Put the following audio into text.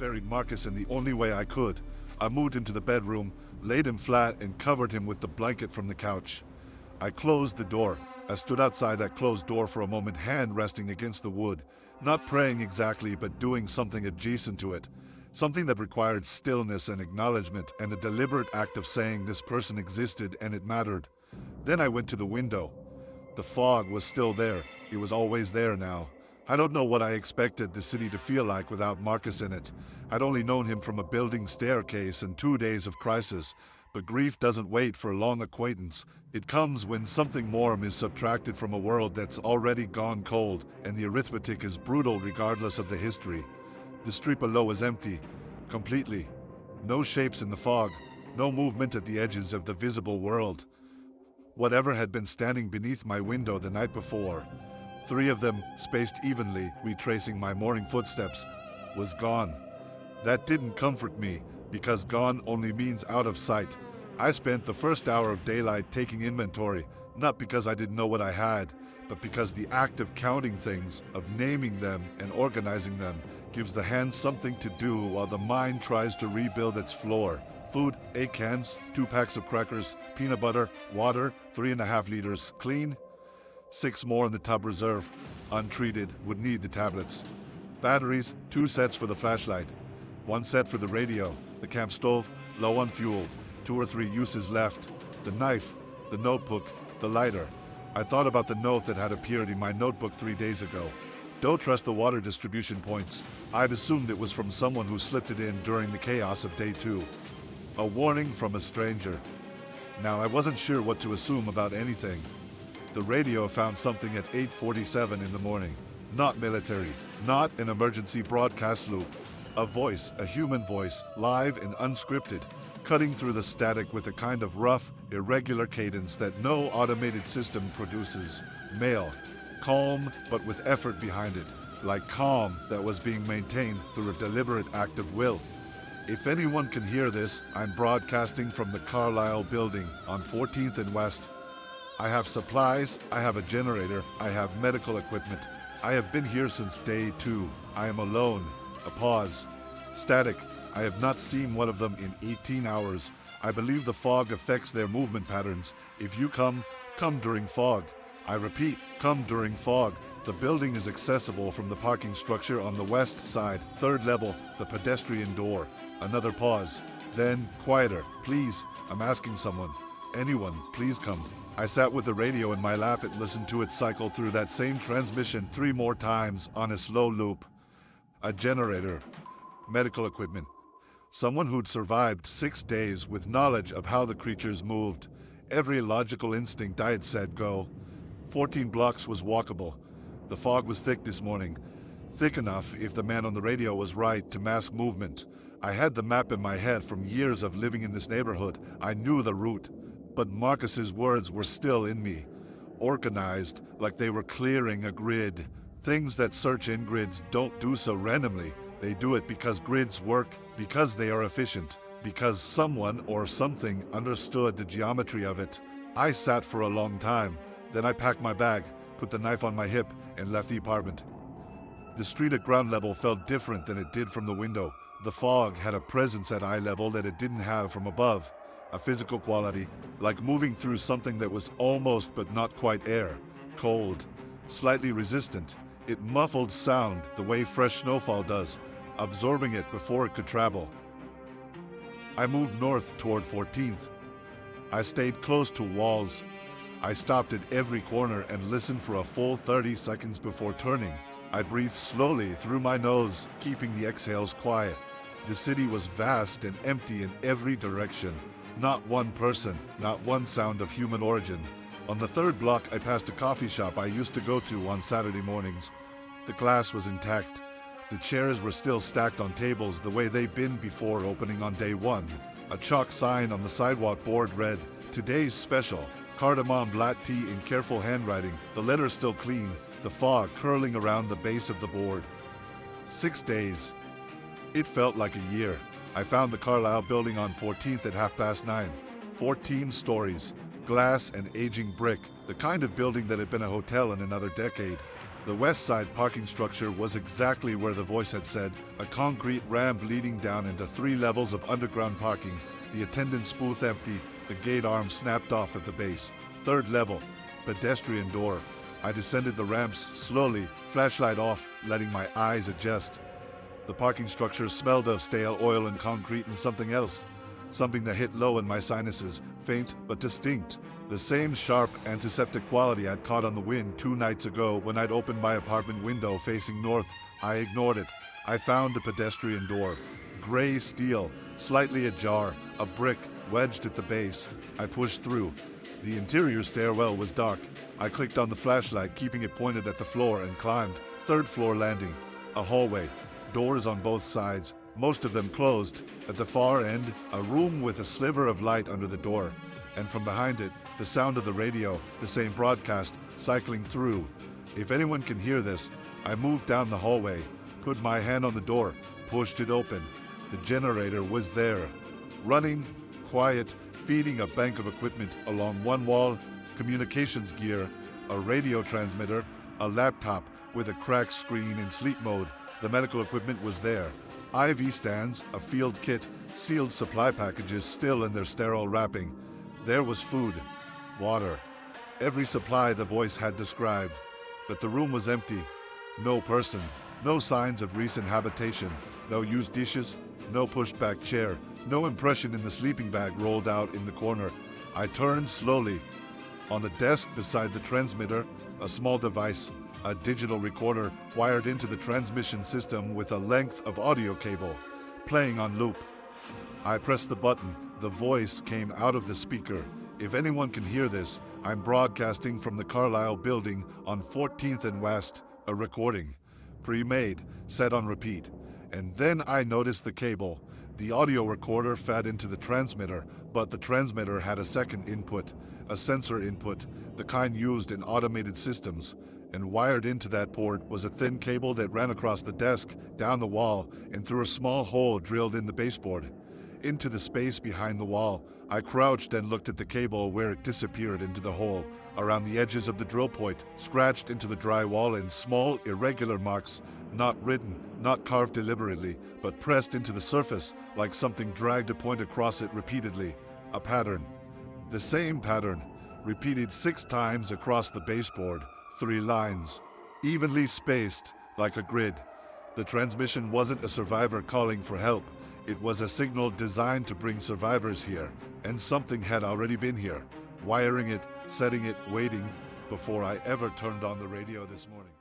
buried Marcus in the only way I could. I moved into the bedroom, laid him flat, and covered him with the blanket from the couch. I closed the door. I stood outside that closed door for a moment, hand resting against the wood, not praying exactly, but doing something adjacent to it. Something that required stillness and acknowledgement and a deliberate act of saying this person existed and it mattered. Then I went to the window. The fog was still there. It was always there now. I don't know what I expected the city to feel like without Marcus in it. I'd only known him from a building staircase and 2 days of crisis. But grief doesn't wait for long acquaintance. It comes when something warm is subtracted from a world that's already gone cold, and the arithmetic is brutal regardless of the history. The street below was empty. Completely. No shapes in the fog. No movement at the edges of the visible world. Whatever had been standing beneath my window the night before, 3 of them, spaced evenly, retracing my morning footsteps, was gone. That didn't comfort me, because gone only means out of sight. I spent the first hour of daylight taking inventory, not because I didn't know what I had, but because the act of counting things, of naming them and organizing them, gives the hands something to do while the mind tries to rebuild its floor. Food, 8 cans, 2 packs of crackers, peanut butter, water, 3.5 liters, clean. 6 more in the tub reserve, untreated, would need the tablets. Batteries, 2 sets for the flashlight, 1 set for the radio, the camp stove, low on fuel, 2 or 3 uses left, the knife, the notebook, the lighter. I thought about the note that had appeared in my notebook 3 days ago. Don't trust the water distribution points. I'd assumed it was from someone who slipped it in during the chaos of day 2. A warning from a stranger. Now, I wasn't sure what to assume about anything. The radio found something at 8:47 in the morning. Not military, not an emergency broadcast loop. A voice, a human voice, live and unscripted, cutting through the static with a kind of rough, irregular cadence that no automated system produces. Male, calm, but with effort behind it, like calm that was being maintained through a deliberate act of will. If anyone can hear this, I'm broadcasting from the Carlisle building on 14th and West. I have supplies, I have a generator, I have medical equipment. I have been here since day 2. I am alone. A pause. Static. I have not seen one of them in 18 hours. I believe the fog affects their movement patterns. If you come during fog. I repeat, come during fog. The building is accessible from the parking structure on the west side, 3rd level, the pedestrian door. Another pause. Then, quieter. Please, I'm asking someone. Anyone, please come. I sat with the radio in my lap and listened to it cycle through that same transmission 3 more times on a slow loop. A generator. Medical equipment. Someone who'd survived 6 days with knowledge of how the creatures moved. Every logical instinct I had said go. 14 blocks was walkable. The fog was thick this morning. Thick enough, if the man on the radio was right, to mask movement. I had the map in my head from years of living in this neighborhood. I knew the route. But Marcus's words were still in me. Organized, like they were clearing a grid. Things that search in grids don't do so randomly. They do it because grids work, because they are efficient, because someone or something understood the geometry of it. I sat for a long time. Then I packed my bag, put the knife on my hip, and left the apartment. The street at ground level felt different than it did from the window. The fog had a presence at eye level that it didn't have from above. A physical quality, like moving through something that was almost but not quite air. Cold, slightly resistant. It muffled sound the way fresh snowfall does, absorbing it before it could travel. I moved north toward 14th. I stayed close to walls. I stopped at every corner and listened for a full 30 seconds before turning. I breathed slowly through my nose, keeping the exhales quiet. The city was vast and empty in every direction. Not one person, not one sound of human origin. On the 3rd block, I passed a coffee shop I used to go to on Saturday mornings. The glass was intact. The chairs were still stacked on tables the way they'd been before opening on day 1. A chalk sign on the sidewalk board read, "Today's special, cardamom black tea in careful handwriting." The letters still clean, the fog curling around the base of the board. 6 days. It felt like a year. I found the Carlisle building on 14th at 9:30. 14 stories, glass and aging brick, the kind of building that had been a hotel in another decade. The west side parking structure was exactly where the voice had said, a concrete ramp leading down into 3 levels of underground parking, the attendance booth empty, the gate arm snapped off at the base. 3rd level, pedestrian door. I descended the ramps slowly, flashlight off, letting my eyes adjust. The parking structure smelled of stale oil and concrete and something else. Something that hit low in my sinuses, faint but distinct. The same sharp antiseptic quality I'd caught on the wind 2 nights ago when I'd opened my apartment window facing north. I ignored it. I found a pedestrian door. Gray steel, slightly ajar, a brick wedged at the base. I pushed through. The interior stairwell was dark. I clicked on the flashlight, keeping it pointed at the floor, and climbed. 3rd floor landing. A hallway. Doors on both sides, most of them closed. At the far end, a room with a sliver of light under the door. And from behind it, the sound of the radio, the same broadcast, cycling through. If anyone can hear this, I moved down the hallway, put my hand on the door, pushed it open. The generator was there. Running, quiet, feeding a bank of equipment along one wall, communications gear, a radio transmitter, a laptop with a cracked screen in sleep mode. The medical equipment was there. IV stands, a field kit, sealed supply packages still in their sterile wrapping. There was food, water, every supply the voice had described. But the room was empty. No person, no signs of recent habitation, no used dishes, no pushed-back chair, no impression in the sleeping bag rolled out in the corner. I turned slowly. On the desk beside the transmitter, a small device, a digital recorder wired into the transmission system with a length of audio cable, playing on loop. I pressed the button. The voice came out of the speaker. If anyone can hear this, I'm broadcasting from the Carlisle building on 14th and West, a recording. Pre-made, set on repeat. And then I noticed the cable. The audio recorder fed into the transmitter, but the transmitter had a second input, a sensor input, the kind used in automated systems. And wired into that port was a thin cable that ran across the desk, down the wall, and through a small hole drilled in the baseboard. Into the space behind the wall, I crouched and looked at the cable where it disappeared into the hole, around the edges of the drill point, scratched into the dry wall in small, irregular marks, not written, not carved deliberately, but pressed into the surface, like something dragged a point across it repeatedly. A pattern. The same pattern, repeated 6 times across the baseboard, 3 lines, evenly spaced, like a grid. The transmission wasn't a survivor calling for help. It was a signal designed to bring survivors here, and something had already been here, wiring it, setting it, waiting, before I ever turned on the radio this morning.